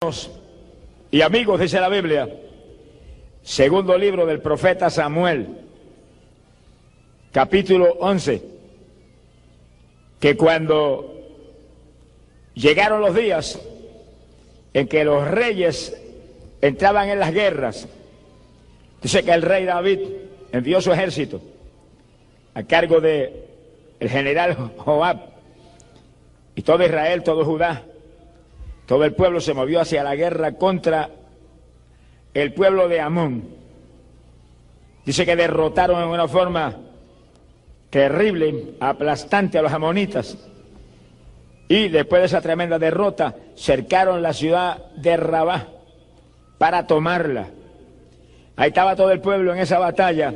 hermanos y amigos, dice la Biblia, segundo libro del profeta Samuel, capítulo 11, que cuando llegaron los días en que los reyes entraban en las guerras, dice que el rey David envió su ejército a cargo de el general Joab, y todo Israel, todo Judá, todo el pueblo se movió hacia la guerra contra el pueblo de Amón. Dice que derrotaron en una forma terrible, aplastante a los amonitas, y después de esa tremenda derrota cercaron la ciudad de Rabá para tomarla. Ahí estaba todo el pueblo en esa batalla,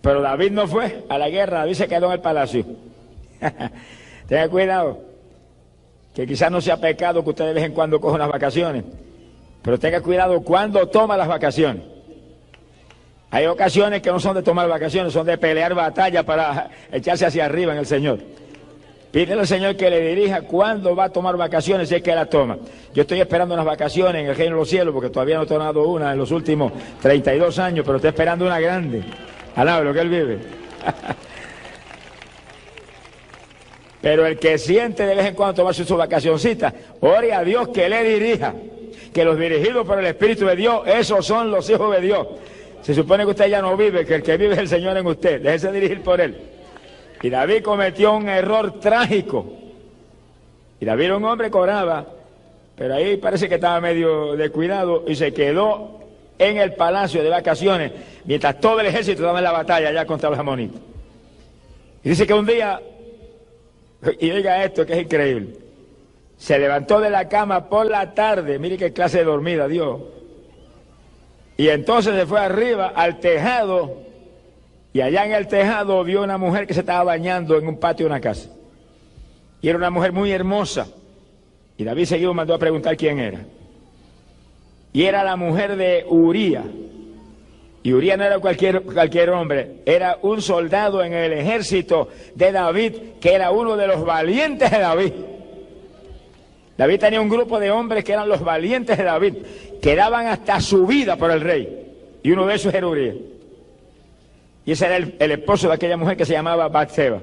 pero David no fue a la guerra, David se quedó en el palacio. Tenga cuidado, que quizás no sea pecado que usted de vez en cuando coja unas vacaciones, pero tenga cuidado cuando toma las vacaciones. Hay ocasiones que no son de tomar vacaciones, son de pelear batalla para echarse hacia arriba en el Señor. Pídele al Señor que le dirija cuándo va a tomar vacaciones, si es que la toma. Yo estoy esperando unas vacaciones en el reino de los cielos, porque todavía no he tomado una en los últimos 32 años, pero estoy esperando una grande. Alaba lo que Él vive. Pero el que siente de vez en cuando tomarse su vacacioncita, ore a Dios que le dirija, que los dirigidos por el Espíritu de Dios, esos son los hijos de Dios. Se supone que usted ya no vive, que el que vive es el Señor en usted, déjese dirigir por Él. Y David cometió un error trágico. Y David era un hombre que oraba, pero ahí parece que estaba medio descuidado y se quedó en el palacio de vacaciones, mientras todo el ejército estaba en la batalla allá contra los amonitas. Y dice que un día, y oiga esto que es increíble, se levantó de la cama por la tarde, mire qué clase de dormida dio, y entonces se fue arriba al tejado, y allá en el tejado vio una mujer que se estaba bañando en un patio de una casa, y era una mujer muy hermosa, y David seguido mandó a preguntar quién era, y era la mujer de Uría. Y Uría no era cualquier hombre, era un soldado en el ejército de David, que era uno de los valientes de David. David tenía un grupo de hombres que eran los valientes de David, que daban hasta su vida por el rey, y uno de esos era Uría. Y ese era el esposo de aquella mujer que se llamaba Batseba.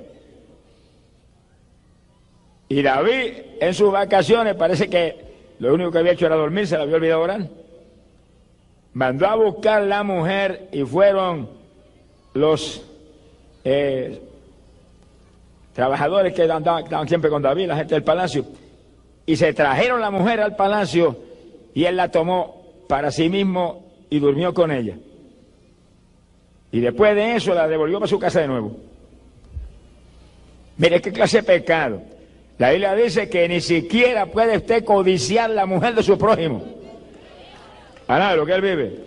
Y David en sus vacaciones parece que lo único que había hecho era dormir, se le había olvidado orar. Mandó a buscar la mujer y fueron los trabajadores que estaban siempre con David, la gente del palacio, y se trajeron la mujer al palacio y él la tomó para sí mismo y durmió con ella. Y después de eso la devolvió para su casa de nuevo. Mire qué clase de pecado. La Biblia dice que ni siquiera puede usted codiciar la mujer de su prójimo. Nada, lo que él vive.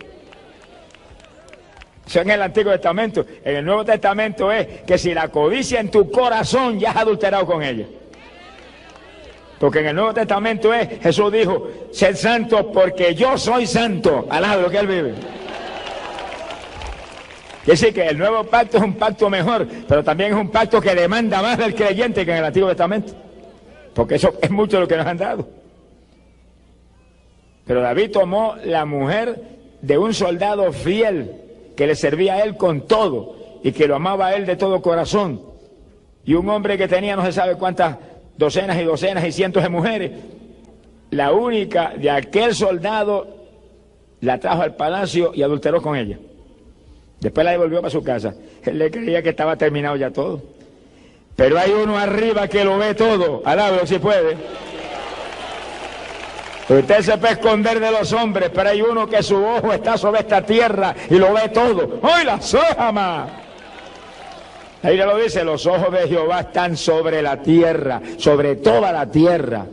Eso en el Antiguo Testamento. En el Nuevo Testamento es que si la codicia en tu corazón, ya has adulterado con ella. Porque en el Nuevo Testamento es, Jesús dijo, sed santos porque yo soy santo. Alá, lo que él vive. Quiere decir que el nuevo pacto es un pacto mejor, pero también es un pacto que demanda más del creyente que en el Antiguo Testamento. Porque eso es mucho lo que nos han dado. Pero David tomó la mujer de un soldado fiel que le servía a él con todo y que lo amaba a él de todo corazón. Y un hombre que tenía no se sabe cuántas docenas y docenas y cientos de mujeres. La única de aquel soldado la trajo al palacio y adulteró con ella. Después la devolvió para su casa. Él le creía que estaba terminado ya todo. Pero hay uno arriba que lo ve todo. Alábalo si puede. Usted se puede esconder de los hombres, pero hay uno que su ojo está sobre esta tierra y lo ve todo. ¡Ay, la sojama! Ahí le lo dice, los ojos de Jehová están sobre la tierra, sobre toda la tierra.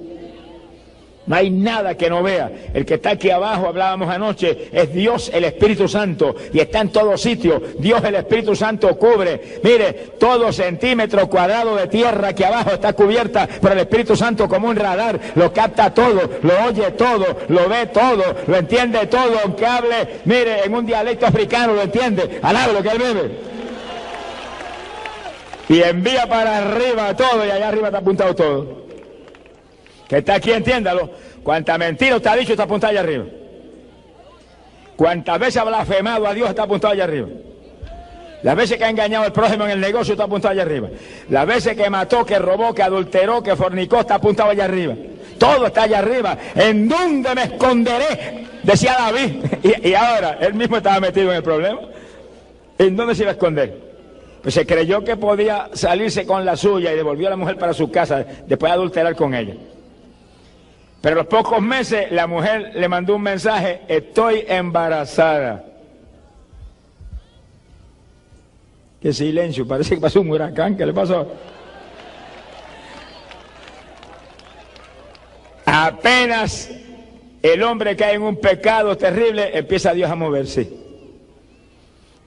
No hay nada que no vea. El que está aquí abajo, hablábamos anoche, es Dios el Espíritu Santo y está en todos sitios. Dios el Espíritu Santo cubre. Mire, todo centímetro cuadrado de tierra aquí abajo está cubierta por el Espíritu Santo como un radar. Lo capta todo, lo oye todo, lo ve todo, lo entiende todo. Aunque hable, mire, en un dialecto africano lo entiende. Alaba lo que él bebe. Y envía para arriba todo y allá arriba está apuntado todo. Que está aquí, entiéndalo. Cuánta mentira usted ha dicho está apuntado allá arriba. Cuántas veces ha blasfemado a Dios está apuntado allá arriba. Las veces que ha engañado al prójimo en el negocio está apuntado allá arriba. Las veces que mató, que robó, que adulteró, que fornicó está apuntado allá arriba. Todo está allá arriba. ¿En dónde me esconderé? Decía David. Y ahora, él mismo estaba metido en el problema. ¿En dónde se iba a esconder? Pues se creyó que podía salirse con la suya y devolvió a la mujer para su casa después de adulterar con ella. Pero a los pocos meses la mujer le mandó un mensaje: estoy embarazada. Qué silencio, parece que pasó un huracán. ¿Qué le pasó? Apenas el hombre cae en un pecado terrible, empieza Dios a moverse.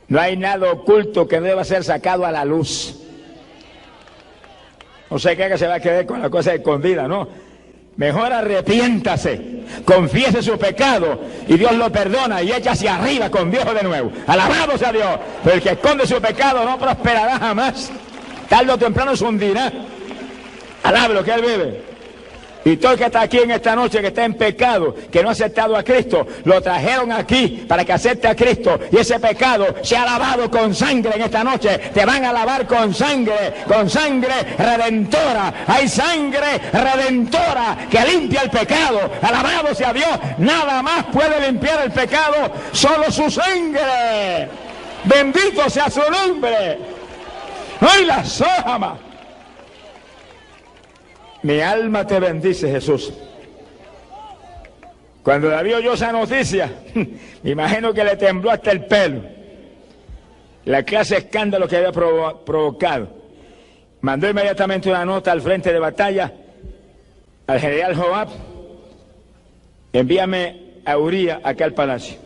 No hay nada oculto que no deba ser sacado a la luz. No sé qué que se va a quedar con la cosa escondida, ¿no? Mejor arrepiéntase, confiese su pecado y Dios lo perdona y echa hacia arriba con Dios de nuevo. Alabado sea Dios. Pero el que esconde su pecado no prosperará jamás. Tarde o temprano se hundirá. Alabe lo que él vive. Y todo el que está aquí en esta noche, que está en pecado, que no ha aceptado a Cristo, lo trajeron aquí para que acepte a Cristo. Y ese pecado se ha lavado con sangre en esta noche. Te van a lavar con sangre redentora. Hay sangre redentora que limpia el pecado. Alabado sea Dios. Nada más puede limpiar el pecado, solo su sangre. Bendito sea su nombre. ¡Ay, la sojama! Mi alma te bendice, Jesús. Cuando David oyó esa noticia, me imagino que le tembló hasta el pelo. La clase de escándalo que había provocado. Mandó inmediatamente una nota al frente de batalla al general Joab: envíame a Uría acá al palacio.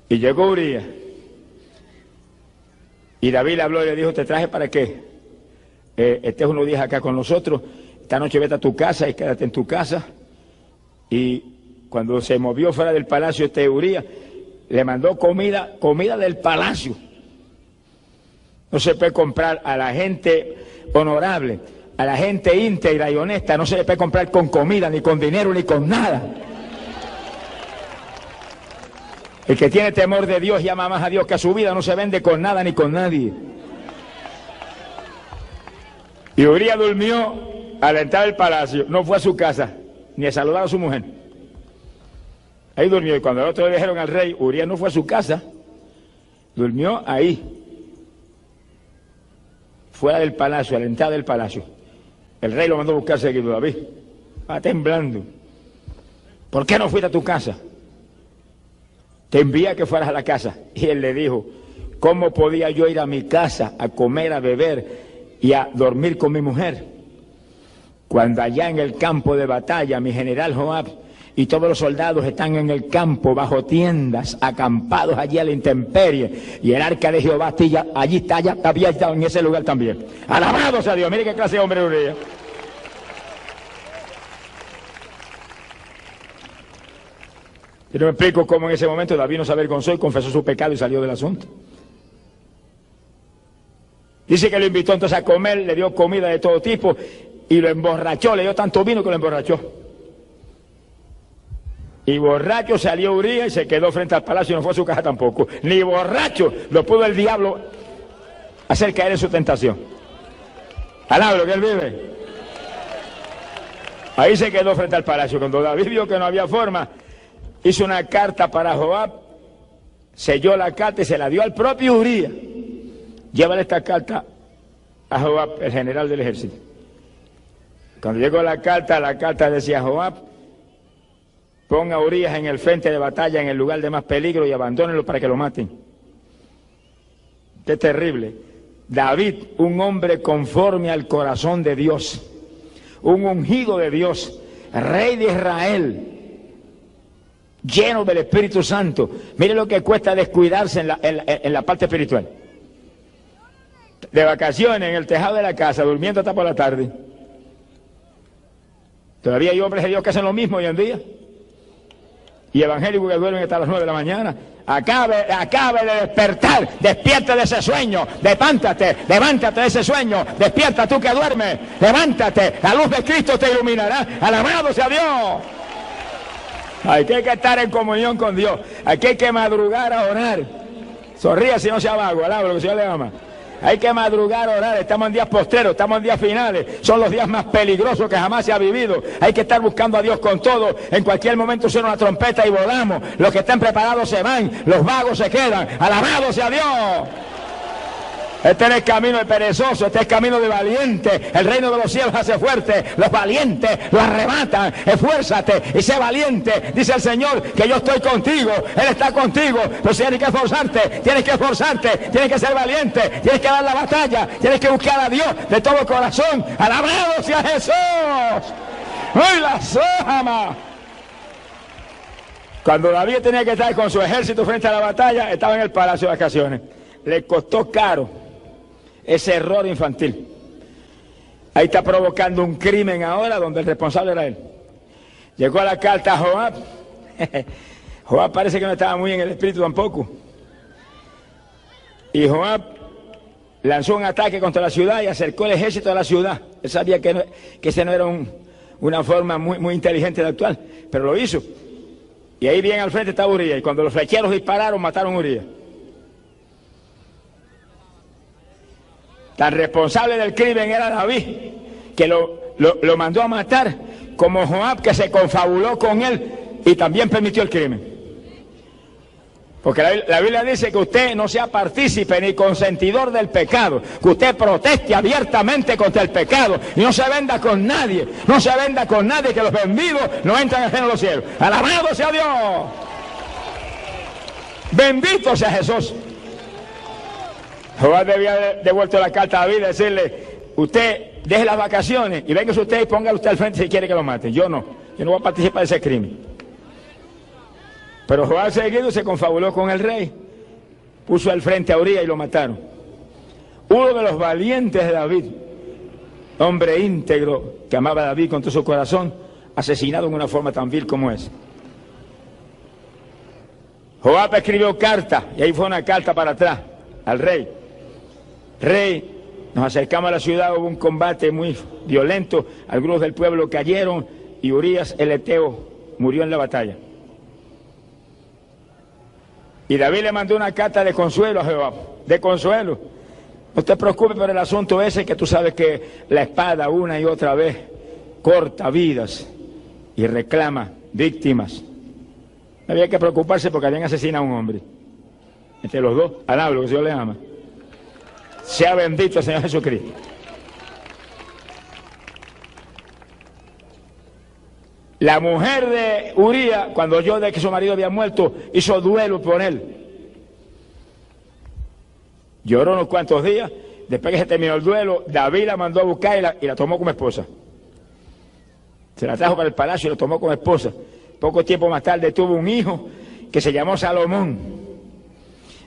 Y llegó Uría. Y David le habló y le dijo: ¿te traje para qué? Estés unos días acá con nosotros, esta noche vete a tu casa y quédate en tu casa. Y cuando se movió fuera del palacio Uría, le mandó comida del palacio. No se puede comprar a la gente honorable, a la gente íntegra y honesta, no se le puede comprar con comida, ni con dinero, ni con nada. El que tiene temor de Dios y ama más a Dios que a su vida no se vende con nada ni con nadie. Y Uría durmió a la entrada del palacio, no fue a su casa, ni a saludar a su mujer. Ahí durmió, y cuando el otro le dijeron al rey, Uría no fue a su casa, durmió ahí, fuera del palacio, a la entrada del palacio. El rey lo mandó a buscar seguido. David va temblando: ¿por qué no fuiste a tu casa? Te envía que fueras a la casa. Y él le dijo: ¿cómo podía yo ir a mi casa a comer, a beber y a dormir con mi mujer, cuando allá en el campo de batalla mi general Joab y todos los soldados están en el campo bajo tiendas, acampados allí a la intemperie, y el arca de Jehová allí está, ya había estado en ese lugar también? Alabado sea Dios. Mire qué clase de hombre Uría. Yo no me explico cómo en ese momento David no se avergonzó y confesó su pecado y salió del asunto. Dice que lo invitó entonces a comer, le dio comida de todo tipo y lo emborrachó, le dio tanto vino que lo emborrachó. Y borracho salió Uría y se quedó frente al palacio y no fue a su casa tampoco. Ni borracho lo pudo el diablo hacer caer en su tentación. Alabro que él vive. Ahí se quedó frente al palacio. Cuando David vio que no había forma, hizo una carta para Joab, selló la carta y se la dio al propio Uría. Llévale esta carta a Joab, el general del ejército. Cuando llegó la carta decía: Joab, ponga a Urías en el frente de batalla, en el lugar de más peligro, y abandónenlo para que lo maten. Qué terrible. David, un hombre conforme al corazón de Dios, un ungido de Dios, rey de Israel, lleno del Espíritu Santo. Mire lo que cuesta descuidarse en la parte espiritual. De vacaciones en el tejado de la casa, durmiendo hasta por la tarde. Todavía hay hombres de Dios que hacen lo mismo hoy en día. Y evangélicos que duermen hasta las 9 de la mañana. Acabe de despertar, despierte de ese sueño, levántate de ese sueño, despierta tú que duermes, levántate, la luz de Cristo te iluminará, alabado sea Dios. Aquí hay que estar en comunión con Dios, aquí hay que madrugar a orar. Sonríe si no sea vago, alaba lo que el Señor le ama. Hay que madrugar a orar, estamos en días postreros, estamos en días finales, son los días más peligrosos que jamás se ha vivido. Hay que estar buscando a Dios con todo, en cualquier momento suena una trompeta y volamos, los que estén preparados se van, los vagos se quedan, alabado sea Dios. Este no es camino de perezoso, este es camino de valiente. El reino de los cielos hace fuerte, los valientes lo arrebatan. Esfuérzate y sé valiente, dice el Señor, que yo estoy contigo, Él está contigo, pero si tienes que esforzarte, tienes que ser valiente, tienes que dar la batalla, tienes que buscar a Dios de todo corazón. Alabado sea Jesús. ¡Ay, la sojama! Cuando David tenía que estar con su ejército frente a la batalla, estaba en el palacio de vacaciones. Le costó caro ese error infantil. Ahí está provocando un crimen ahora donde el responsable era él. Llegó a la carta a Joab. Joab parece que no estaba muy en el espíritu tampoco. Y Joab lanzó un ataque contra la ciudad y acercó el ejército a la ciudad. Él sabía que ese no era una forma muy inteligente de actuar, pero lo hizo. Y ahí bien al frente estaba Urías. Y cuando los flecheros dispararon, mataron a Urías. Tan responsable del crimen era David, que lo mandó a matar, como Joab, que se confabuló con él y también permitió el crimen. Porque la Biblia dice que usted no sea partícipe ni consentidor del pecado, que usted proteste abiertamente contra el pecado y no se venda con nadie, que los vendidos no entran al reino de los cielos. ¡Alabado sea Dios! ¡Bendito sea Jesús! Joab debía haber devuelto la carta a David y decirle: usted deje las vacaciones y véngase usted y póngale usted al frente si quiere que lo maten. Yo no voy a participar de ese crimen. Pero Joab seguido se confabuló con el rey, puso al frente a Urías y lo mataron. Uno de los valientes de David, hombre íntegro que amaba a David con todo su corazón, asesinado en una forma tan vil como esa. Joab escribió carta y ahí fue una carta para atrás al rey. Rey, nos acercamos a la ciudad, hubo un combate muy violento, algunos del pueblo cayeron y Urías el Eteo murió en la batalla. Y David le mandó una carta de consuelo a Jehová, de consuelo. No te preocupes por el asunto ese, que tú sabes que la espada una y otra vez corta vidas y reclama víctimas. No había que preocuparse porque habían asesinado a un hombre. Entre los dos, alaba lo que el Señor le ama. Sea bendito el Señor Jesucristo. La mujer de Urías, cuando oyó de que su marido había muerto, hizo duelo por él. Lloró unos cuantos días. Después que se terminó el duelo, David la mandó a buscar y la tomó como esposa. Se la trajo para el palacio y la tomó como esposa. Poco tiempo más tarde tuvo un hijo que se llamó Salomón.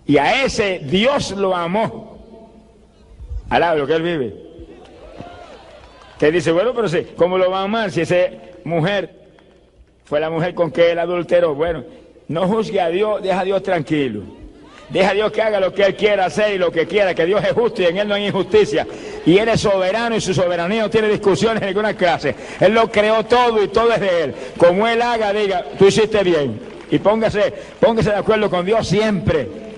Y a ese Dios lo amó. Alaba lo que él vive. Te dice, bueno, pero sí, ¿cómo lo va a amar si esa mujer fue la mujer con que él adulteró? Bueno, no juzgue a Dios, deja a Dios tranquilo. Deja a Dios que haga lo que Él quiera hacer y lo que quiera, que Dios es justo y en Él no hay injusticia. Y Él es soberano y su soberanía no tiene discusiones en ninguna clase. Él lo creó todo y todo es de Él. Como Él haga, diga, tú hiciste bien. Y póngase de acuerdo con Dios siempre.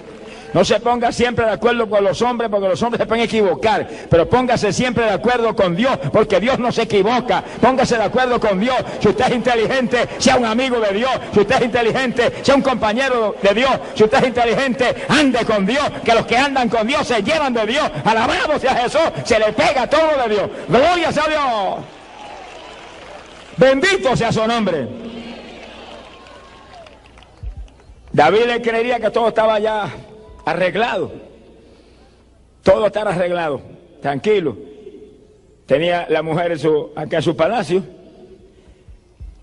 No se ponga siempre de acuerdo con los hombres, porque los hombres se pueden equivocar, pero póngase siempre de acuerdo con Dios, porque Dios no se equivoca. Póngase de acuerdo con Dios. Si usted es inteligente, sea un amigo de Dios. Si usted es inteligente, sea un compañero de Dios. Si usted es inteligente, ande con Dios, que los que andan con Dios se llevan de Dios. Alabado sea Jesús, se le pega todo de Dios. Gloria sea Dios. Bendito sea su nombre. David le creería que todo estaba ya arreglado, todo estaba arreglado, tranquilo. Tenía la mujer acá en su palacio,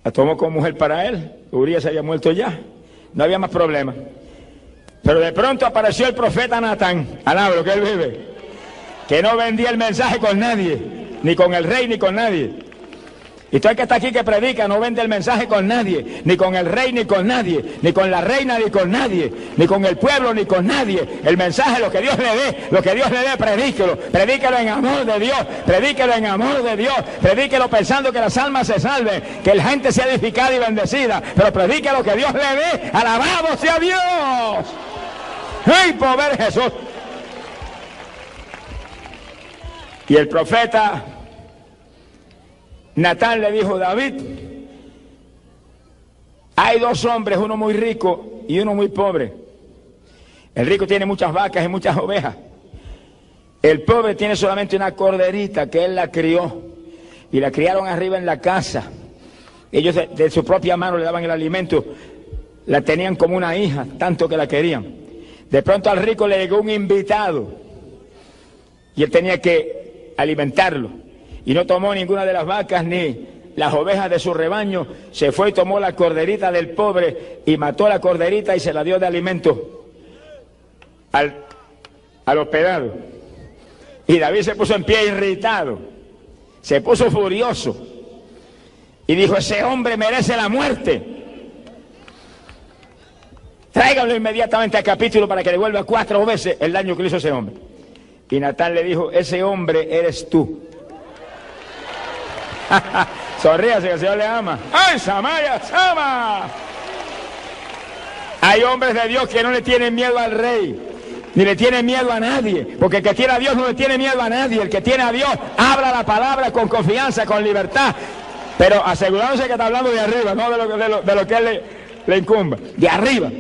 la tomó como mujer para él. Urías se había muerto ya, no había más problemas. Pero de pronto apareció el profeta Natán, alaba lo que él vive, que no vendía el mensaje con nadie, ni con el rey ni con nadie. Y todo el que está aquí que predica no vende el mensaje con nadie, ni con el rey ni con nadie, ni con la reina ni con nadie, ni con el pueblo ni con nadie. El mensaje, lo que Dios le dé, lo que Dios le dé, predíquelo. Predíquelo en amor de Dios, predíquelo en amor de Dios, predíquelo pensando que las almas se salven, que la gente sea edificada y bendecida, pero predique lo que Dios le dé. ¡Alabado sea Dios! ¡Ay, pobre Jesús! Y el profeta Natán le dijo: David, hay dos hombres, uno muy rico y uno muy pobre. El rico tiene muchas vacas y muchas ovejas. El pobre tiene solamente una corderita que él la crió y la criaron arriba en la casa. Ellos de su propia mano le daban el alimento, la tenían como una hija, tanto que la querían. De pronto al rico le llegó un invitado y él tenía que alimentarlo. Y no tomó ninguna de las vacas ni las ovejas de su rebaño, se fue y tomó la corderita del pobre y mató a la corderita y se la dio de alimento al hospedado. Y David se puso en pie irritado, se puso furioso y dijo: ese hombre merece la muerte. Tráiganlo inmediatamente al capítulo para que devuelva 4 veces el daño que le hizo ese hombre. Y Natán le dijo: ese hombre eres tú. Sonríase, que el Señor le ama. ¡Ay, Samaya, Sama! Hay hombres de Dios que no le tienen miedo al rey, ni le tienen miedo a nadie, porque el que tiene a Dios no le tiene miedo a nadie. El que tiene a Dios habla la palabra con confianza, con libertad, pero asegurándose que está hablando de arriba, no de lo que él le incumba, de arriba.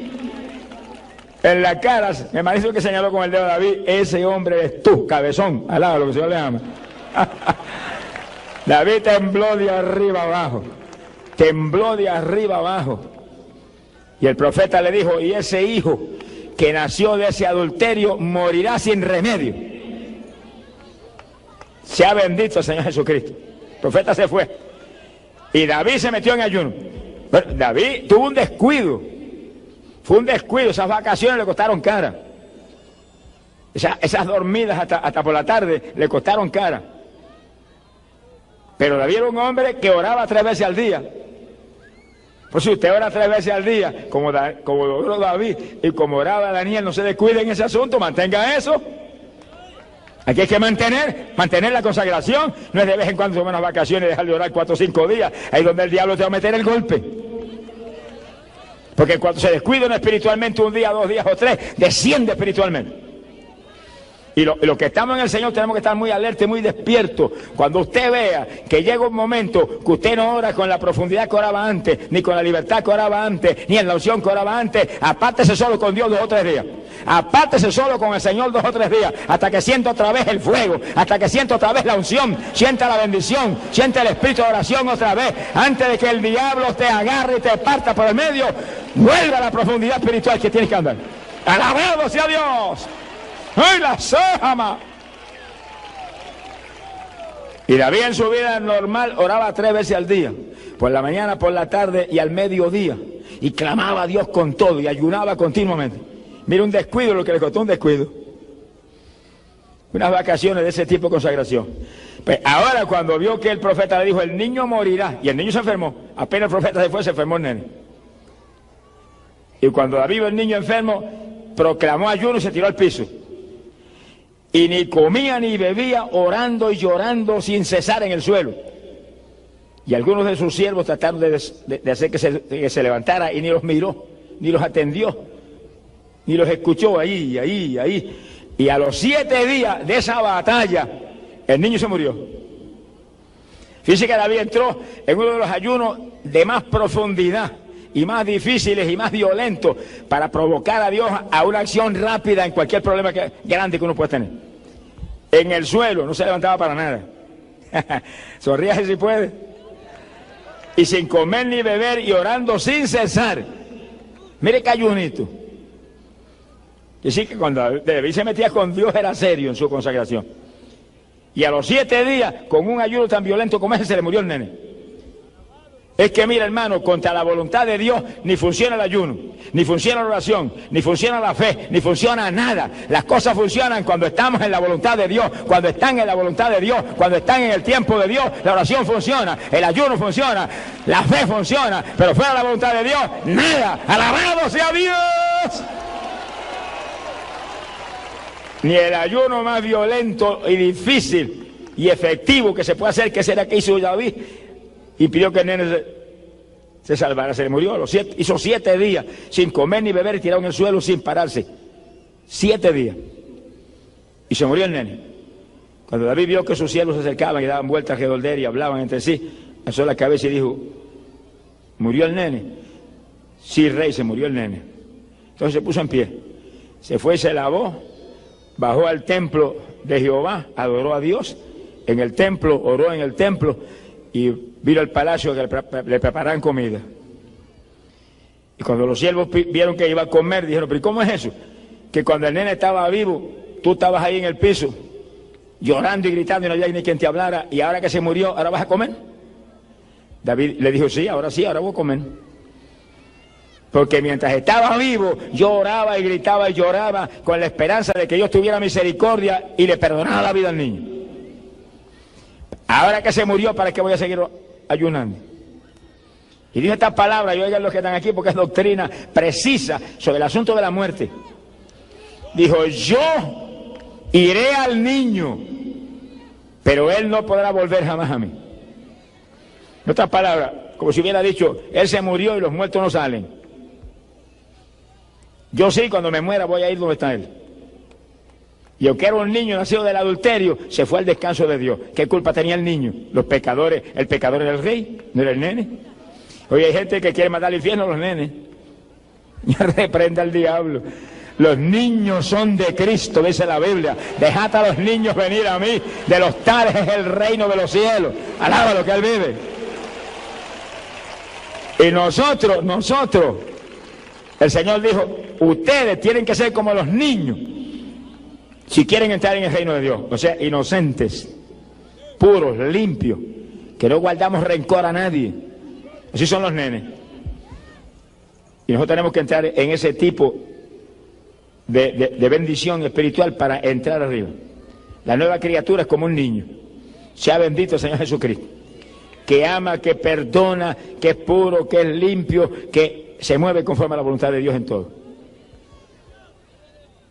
En la cara, me parece que señaló con el dedo David: ese hombre eres tú, cabezón, alaba lo que el Señor le ama. David tembló de arriba abajo, tembló de arriba abajo. Y el profeta le dijo: y ese hijo que nació de ese adulterio morirá sin remedio. Sea bendito el Señor Jesucristo. El profeta se fue y David se metió en ayuno. Pero David tuvo un descuido, fue un descuido. Esas vacaciones le costaron cara, esas dormidas hasta por la tarde le costaron cara. Pero David era un hombre que oraba 3 veces al día. Pues si usted ora 3 veces al día, como oró David y como oraba Daniel, no se descuide en ese asunto, mantenga eso. Aquí hay que mantener la consagración. No es de vez en cuando tomar unas vacaciones y dejar de orar 4 o 5 días. Ahí es donde el diablo te va a meter el golpe. Porque cuando se descuida uno espiritualmente 1 día, 2 días o 3, desciende espiritualmente. Y los que estamos en el Señor tenemos que estar muy alerta y muy despiertos. Cuando usted vea que llega un momento que usted no ora con la profundidad que oraba antes, ni con la libertad que oraba antes, ni en la unción que oraba antes, apártese solo con Dios 2 o 3 días. Apártese solo con el Señor 2 o 3 días, hasta que sienta otra vez el fuego, hasta que sienta otra vez la unción, sienta la bendición, sienta el espíritu de oración otra vez. Antes de que el diablo te agarre y te parta por el medio, vuelva a la profundidad espiritual que tienes que andar. ¡Alabado sea Dios! ¡Ay, la Sama! Y David en su vida normal oraba 3 veces al día, por la mañana, por la tarde y al mediodía, y clamaba a Dios con todo y ayunaba continuamente. Mira, un descuido, lo que le costó un descuido. Unas vacaciones de ese tipo de consagración. Pues ahora cuando vio que el profeta le dijo: el niño morirá, y el niño se enfermó, apenas el profeta se fue, se enfermó el nene. Y cuando David vio el niño enfermo, proclamó ayuno y se tiró al piso. Y ni comía ni bebía, orando y llorando sin cesar en el suelo. Y algunos de sus siervos trataron de hacer que se levantara, y ni los miró, ni los atendió, ni los escuchó ahí. Y a los 7 días de esa batalla, el niño se murió. Fíjese que David entró en uno de los ayunos de más profundidad y más difíciles y más violentos para provocar a Dios a una acción rápida en cualquier problema grande que uno pueda tener. En el suelo, no se levantaba para nada. Sonríase si puede. Y sin comer ni beber y orando sin cesar. Mire qué ayunito. Y sí que cuando David se metía con Dios era serio en su consagración. Y a los 7 días, con un ayuno tan violento como ese, se le murió el nene. Es que mira, hermano, contra la voluntad de Dios ni funciona el ayuno, ni funciona la oración, ni funciona la fe, ni funciona nada. Las cosas funcionan cuando estamos en la voluntad de Dios, cuando están en la voluntad de Dios, cuando están en el tiempo de Dios. La oración funciona, el ayuno funciona, la fe funciona, pero fuera de la voluntad de Dios, nada. ¡Alabado sea Dios! Ni el ayuno más violento y difícil y efectivo que se puede hacer, que será que hizo David, impidió que el nene se salvara. Se le murió a los 7, hizo 7 días sin comer ni beber y tirado en el suelo sin pararse. 7 días. Y se murió el nene. Cuando David vio que sus siervos se acercaban y daban vueltas alrededor de él y hablaban entre sí, alzó la cabeza y dijo: ¿murió el nene? Sí, rey, se murió el nene. Entonces se puso en pie, se fue y se lavó, bajó al templo de Jehová, adoró a Dios en el templo, oró en el templo y vino al palacio que le prepararan comida. Y cuando los siervos vieron que iba a comer, dijeron: ¿pero cómo es eso? Que cuando el nene estaba vivo, tú estabas ahí en el piso, llorando y gritando y no había ni quien te hablara, y ahora que se murió, ¿ahora vas a comer? David le dijo: sí, ahora voy a comer. Porque mientras estaba vivo, yo oraba y gritaba y lloraba con la esperanza de que Dios tuviera misericordia y le perdonara la vida al niño. Ahora que se murió, ¿para qué voy a seguir ayunando? Y dijo esta palabra, y oigan los que están aquí, porque es doctrina precisa sobre el asunto de la muerte. Dijo: yo iré al niño, pero él no podrá volver jamás a mí. En otras palabras, como si hubiera dicho: él se murió y los muertos no salen. Yo sí, cuando me muera voy a ir donde está él. Y aunque era un niño nacido del adulterio, se fue al descanso de Dios. ¿Qué culpa tenía el niño? Los pecadores, el pecador era el rey, no era el nene. Hoy hay gente que quiere mandar al infierno a los nenes. Ya reprenda al diablo. Los niños son de Cristo, dice la Biblia. Dejad a los niños venir a mí, de los tales es el reino de los cielos. Alaba lo que él vive. Y nosotros, el Señor dijo: ustedes tienen que ser como los niños si quieren entrar en el reino de Dios. O sea, inocentes, puros, limpios, que no guardamos rencor a nadie. Así son los nenes. Y nosotros tenemos que entrar en ese tipo de bendición espiritual para entrar arriba. La nueva criatura es como un niño. Sea bendito el Señor Jesucristo, que ama, que perdona, que es puro, que es limpio, que se mueve conforme a la voluntad de Dios en todo.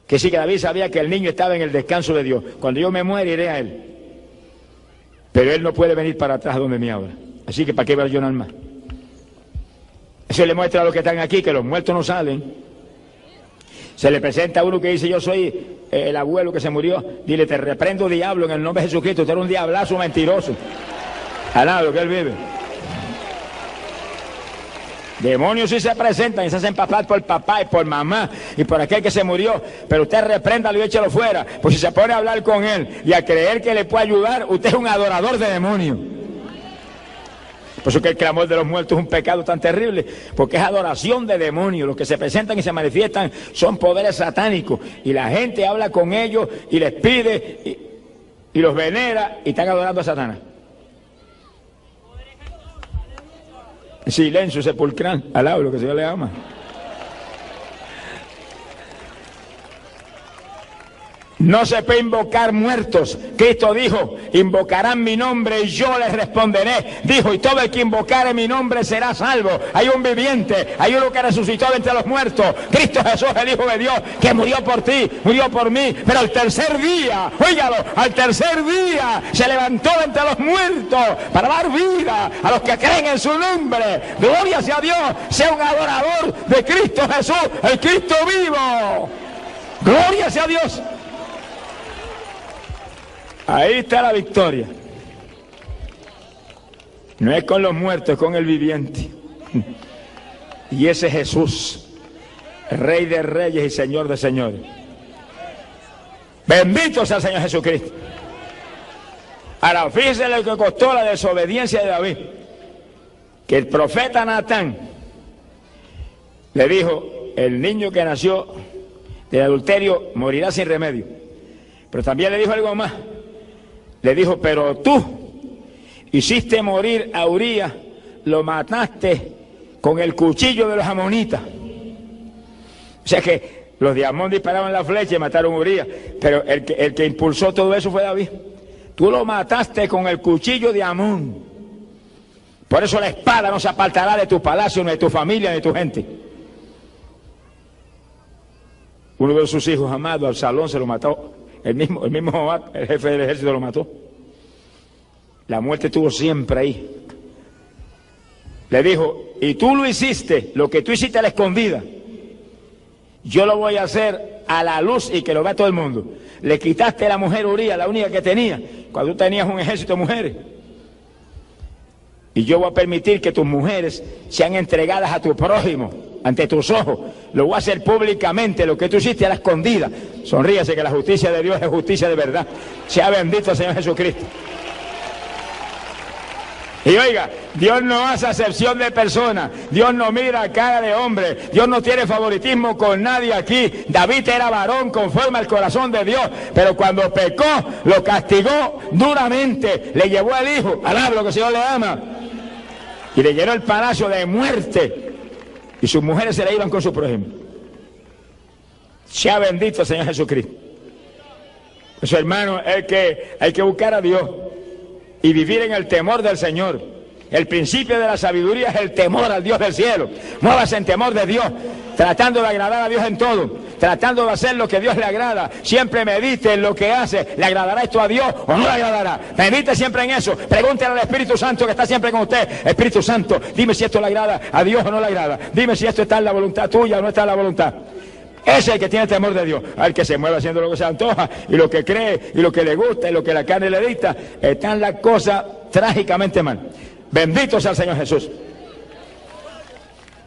Que sí, que David sabía que el niño estaba en el descanso de Dios. Cuando yo me muera iré a él, pero él no puede venir para atrás donde mí ahora. Así que ¿para qué va a llorar más? Eso le muestra a los que están aquí que los muertos no salen. Se le presenta a uno que dice: yo soy el abuelo que se murió. Dile: te reprendo, diablo, en el nombre de Jesucristo. Usted era un diablazo mentiroso. Alaba lo que él vive. Demonios sí se presentan y se hacen pasar por papá y por mamá y por aquel que se murió, pero usted repréndalo y échalo fuera. Pues si se pone a hablar con él y a creer que le puede ayudar, usted es un adorador de demonios. Por eso que el clamor de los muertos es un pecado tan terrible, porque es adoración de demonios. Los que se presentan y se manifiestan son poderes satánicos, y la gente habla con ellos y les pide y los venera, y están adorando a Satanás. Silencio sepulcral, alaba lo que el Señor le ama. No se puede invocar muertos. Cristo dijo: invocarán mi nombre y yo les responderé. Dijo: y todo el que invocare mi nombre será salvo. Hay un viviente, hay uno que resucitó de entre los muertos. Cristo Jesús, el Hijo de Dios, que murió por ti, murió por mí, pero al tercer día, óigalo, al tercer día se levantó de entre los muertos para dar vida a los que creen en su nombre. Gloria sea Dios. Sea un adorador de Cristo Jesús, el Cristo vivo. Gloria sea Dios. Ahí está la victoria. No es con los muertos, es con el viviente. Y ese es Jesús, Rey de reyes y Señor de señores. Bendito sea el Señor Jesucristo. Ahora, fíjense lo que costó la desobediencia de David. Que el profeta Natán le dijo: el niño que nació del adulterio morirá sin remedio. Pero también le dijo algo más. Le dijo: pero tú hiciste morir a Urías lo mataste con el cuchillo de los amonitas. O sea que los de Amón disparaban la flecha y mataron a Urías, pero el que impulsó todo eso fue David. Tú lo mataste con el cuchillo de Amón. Por eso la espada no se apartará de tu palacio, ni de tu familia, ni de tu gente. Uno de sus hijos amados, Absalón, se lo mató. El mismo Joab, el jefe del ejército, lo mató. La muerte estuvo siempre ahí. Le dijo, y tú lo hiciste, lo que tú hiciste a la escondida, yo lo voy a hacer a la luz y que lo vea todo el mundo. Le quitaste a la mujer Urías, la única que tenía, cuando tú tenías un ejército de mujeres. Y yo voy a permitir que tus mujeres sean entregadas a tu prójimo, ante tus ojos. Lo voy a hacer públicamente, lo que tú hiciste a la escondida. Sonríase, que la justicia de Dios es justicia de verdad. Sea bendito el Señor Jesucristo. Y oiga, Dios no hace acepción de personas, Dios no mira cara de hombre, Dios no tiene favoritismo con nadie aquí. David era varón conforme al corazón de Dios, pero cuando pecó, lo castigó duramente, le llevó al hijo, alaba lo que el Señor le ama, y le llenó el palacio de muerte, y sus mujeres se le iban con su prójimo. Sea bendito el Señor Jesucristo. Eso, hermano, hay que buscar a Dios y vivir en el temor del Señor. El principio de la sabiduría es el temor al Dios del cielo. Muévase en temor de Dios, tratando de agradar a Dios en todo, tratando de hacer lo que a Dios le agrada. Siempre medite en lo que hace. ¿Le agradará esto a Dios o no le agradará? Medite siempre en eso. Pregúntele al Espíritu Santo que está siempre con usted. Espíritu Santo, dime si esto le agrada a Dios o no le agrada. Dime si esto está en la voluntad tuya o no está en la voluntad. Ese es el que tiene temor de Dios, al que se mueve haciendo lo que se antoja, y lo que cree, y lo que le gusta, y lo que la carne le dicta. Están las cosas trágicamente mal. Bendito sea el Señor Jesús.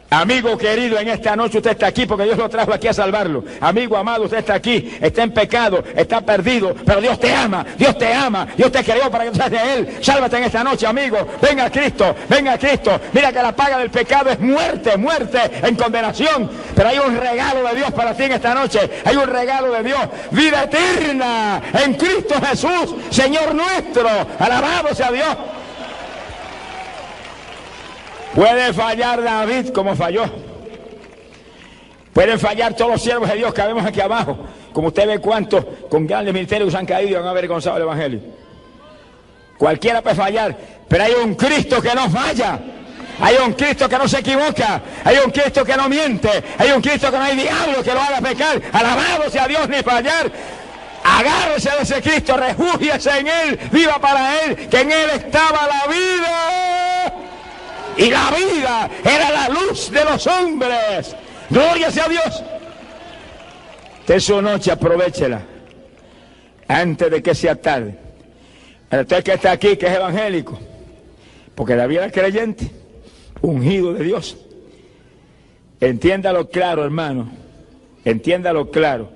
Amigo querido, en esta noche usted está aquí porque Dios lo trajo aquí a salvarlo. Amigo amado, usted está aquí, está en pecado, está perdido, pero Dios te ama, Dios te ama, Dios te creó para que tú seas de Él. Sálvate en esta noche, amigo. Venga a Cristo, venga a Cristo. Mira que la paga del pecado es muerte, muerte en condenación. Pero hay un regalo de Dios para ti en esta noche. Hay un regalo de Dios, vida eterna en Cristo Jesús, Señor nuestro. Alabado sea Dios. Puede fallar David como falló. Pueden fallar todos los siervos de Dios que vemos aquí abajo. Como usted ve cuántos con grandes ministerios han caído y han avergonzado el Evangelio. Cualquiera puede fallar, pero hay un Cristo que no falla. Hay un Cristo que no se equivoca. Hay un Cristo que no miente. Hay un Cristo que no hay diablo que lo haga pecar. Alabado sea Dios, ni fallar. Agárrese de ese Cristo, refúgiese en Él, viva para Él, que en Él estaba la vida. Y la vida era la luz de los hombres. Gloria sea a Dios. De su noche aprovéchela antes de que sea tarde. Usted que está aquí, que es evangélico, porque David era creyente, ungido de Dios. Entiéndalo claro, hermano. Entiéndalo claro.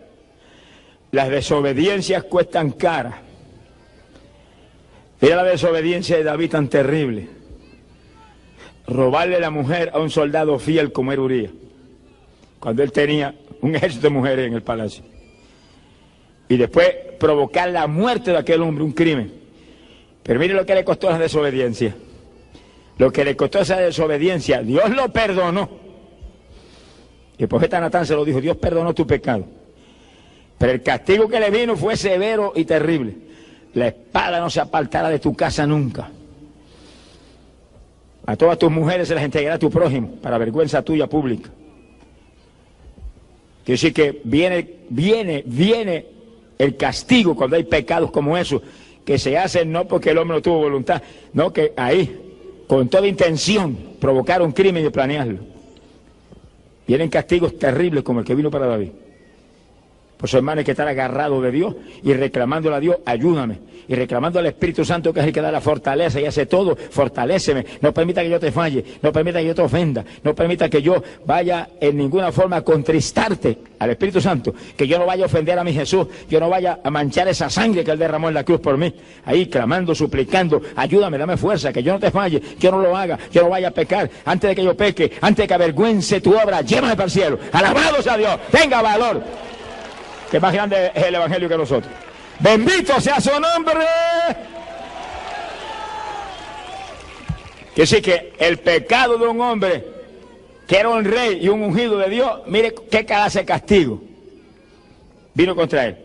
Las desobediencias cuestan cara. Mira la desobediencia de David tan terrible. Robarle la mujer a un soldado fiel como era Urías, cuando él tenía un ejército de mujeres en el palacio. Y después provocar la muerte de aquel hombre, un crimen. Pero mire lo que le costó la desobediencia. Lo que le costó esa desobediencia, Dios lo perdonó. Y el profeta Natán se lo dijo, Dios perdonó tu pecado. Pero el castigo que le vino fue severo y terrible. La espada no se apartará de tu casa nunca. A todas tus mujeres se las entregará a tu prójimo, para vergüenza tuya pública. Quiere decir que viene el castigo cuando hay pecados como esos, que se hacen no porque el hombre no tuvo voluntad, no, que ahí, con toda intención, provocar un crimen y planearlo. Vienen castigos terribles como el que vino para David. Por eso, hermano, hay que estar agarrado de Dios y reclamándole a Dios, ayúdame. Y reclamando al Espíritu Santo, que es el que da la fortaleza y hace todo, fortaléceme. No permita que yo te falle, no permita que yo te ofenda, no permita que yo vaya en ninguna forma a contristarte al Espíritu Santo, que yo no vaya a ofender a mi Jesús, yo no vaya a manchar esa sangre que Él derramó en la cruz por mí. Ahí clamando, suplicando, ayúdame, dame fuerza, que yo no te falle, yo no lo haga, yo no vaya a pecar. Antes de que yo peque, antes de que avergüence tu obra, llévame para el cielo. Alabado sea Dios, tenga valor. Que más grande es el Evangelio que nosotros. Bendito sea su nombre. Que sí que el pecado de un hombre que era un rey y un ungido de Dios, mire qué clase de castigo vino contra él.